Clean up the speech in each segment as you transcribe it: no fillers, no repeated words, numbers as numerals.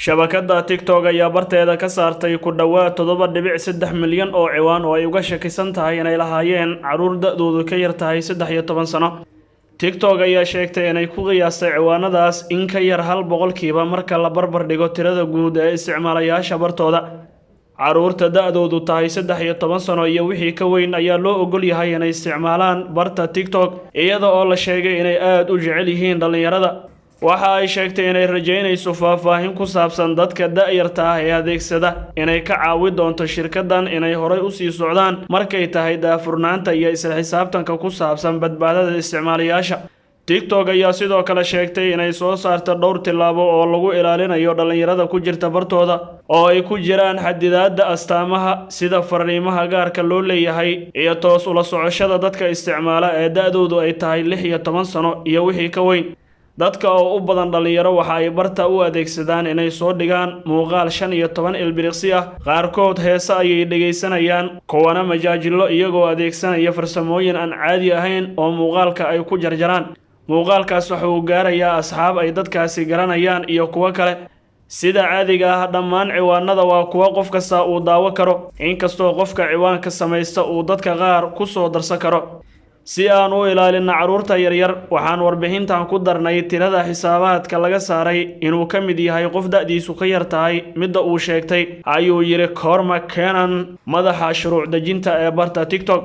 shabakadda TikTok ayaa barteeda ka saartay ku dhawaad 7.3 milyan oo ciwaan oo ay uga shakisan tahay inay lahaayeen caruur da'doodu ka yar tahay 13 sano. TikTok ayaa sheegtay inay ku qiyaastay ciwaanadaas in ka yar 1% marka la barbar dhigo tirada guud ee isticmaalayaasha bartooda. Caruurta da'doodu tahay 13 sano iyo wixii ka weyn ayaa loo ogol yahay inay isticmaalaan barta TikTok iyada oo la sheegay inay aad u jecel yihiin dhalinyarada. Waxa ay sheegtay inay rajaynayso faahfaahin ku saabsan dadka da'yarta ah ee adeegsada inay ka caawin doonto shirkaddan inay horay u sii socdaan markay tahay daafurnaanta iyo isla xisaabtanka ku saabsan badbaadada isticmaalayaasha. TikTok ayaa sidoo kale sheegtay inay soo saarto dhowr tillaabo oo lagu ilaalinayo dhalinyarada ku jirta bartooda oo ay ku jiraan xadidaadda astaamaha sida fariimaha gaarka loo leeyahay iyo toos ula socoshada dadka isticmaala ee da'doodu ay tahay 16 sano iyo wixii ka weyn. Dadka oo u badan dhalinyaro waxa ay barta u adeegsadaan inay soo dhigaan muuqaal 15 ilbiriqsi ah, qaarkood heesa ayay dhageysanayaan, kuwana majaajilo iyagoo adeegsanaya farsamooyin aan caadi ahayn oo muuqaalka ay ku jarjaraan. Muuqaalkaas waxa uu gaarayaa asxaab ay dadkaasi garanayaan iyo kuwa kale. Sida caadiga ah dhammaan ciwaanada waa kuwa qof kasta uu daawo karo, inkastoo qofka ciwaanka samaysta uu dadka qaar ku soo darsan karo. Si aan u ilaalino caruurta yaryar, waxaan warbixintan ku darnay tirada xisaabaadka laga saaray inuu ka mid yahay qof da'diisu ka yar tahay midda uu sheegtay, ayuu yiri Cormac Kennan, madaxa shuruuc dejinta ee barta TikTok.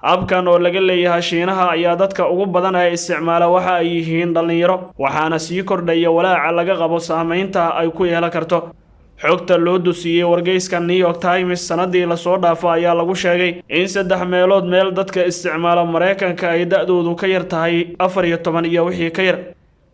Abkan oo laga leeyahay Shiinaha ayaa dadka ugu badan ee isticmaala waxa ay yihiin dhalinyaro, waxaana sii kordhaya walaaca laga qabo saameynta ay ku yeelan karto. Xogta loo dusiyay wargeyska New York Times sanadii la soo dhaafay ayaa lagu sheegay in 3 meelood meel dadka isticmaala Mareykanka ay da'doodu ka yar tahay 14 iyo wixii ka yar.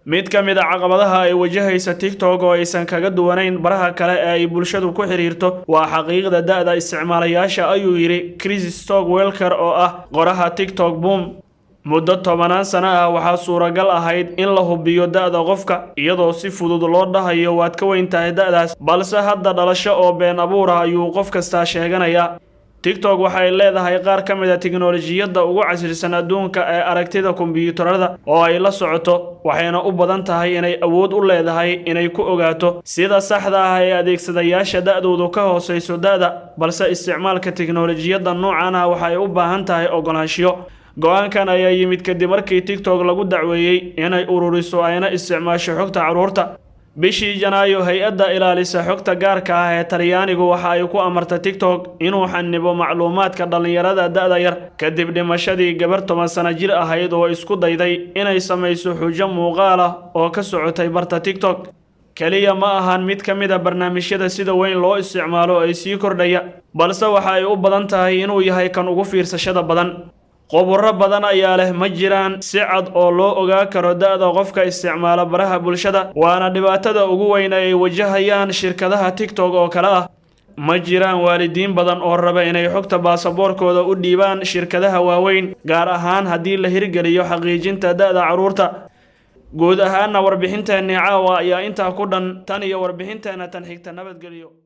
Mid ka mid ah caqabadaha ay wajahaysa TikTok oo aysan kaga duwanayn baraha kale ee ay bulshadu ku xiriirto waa xaqiiqda da'da isticmaalayaasha, ayuu yiri Chris Stockwelker oo ah qoraha TikTok Boom. Muddo 10 sano ah waxaa suuragal ahayd in la hubiyo da'da qofka iyadoo si fudud loo dhahayo waad ka weyn tahay da'daas, balse hadda dhalasho oo been abuur ah ayuu qof kasta sheeganayaa. TikTok waxay leedahay qaar ka mid ah tiknoolajiyadda ugu casrisan adduunka ee aragtida kombiyuutarada oo ay la socoto, waxayna u badan tahay inay awood u leedahay inay ku ogaato sida saxda ah ee adeegsadayaasha da'doodu ka hooseyso da'da, balse isticmaalka tiknoolajiyadda noocan ah waxay u baahan tahay ogolaanshiyo. Go'aankan ayaa yimid kadib markii TikTok lagu dacweeyay inay ururiso ayna isticmaasho xogta caruurta. Bishii Janaayo, hay'adda ilaalisa xogta gaarka ah ee Talyaanigu waxa ay ku amartay TikTok inuu xannibo macluumaadka dhalinyarada da'da yar kadib dhimashadii gabar 10 sano jir ahayd oo isku dayday inay samayso xujo muuqaal ah oo ka socotay barta TikTok. Kaliya ma ahan mid ka mid ah barnaamijyada sida weyn loo isticmaalo ay sii kordhaya, balse waxa ay u badan tahay inuu yahay kan ugu fiirsashada badan. Khubaro badan ayaa leh ma jiraan si cad oo loo ogaa karo da'da qofka isticmaala baraha bulshada, waana dhibaatada ugu weyn ay wajahayaan shirkadaha TikTok oo kale ah. Ma jiraan waalidiin badan oo raba inay xogta baasaboorkooda u dhiibaan shirkadaha waaweyn, gaar ahaan haddii la hirgeliyo xaqiijinta da'da caruurta. Guud ahaan warbixinteena caawa ayaa intaa ku dhan, tan iyo warbixinteena tan xigta. Nabadgelyo.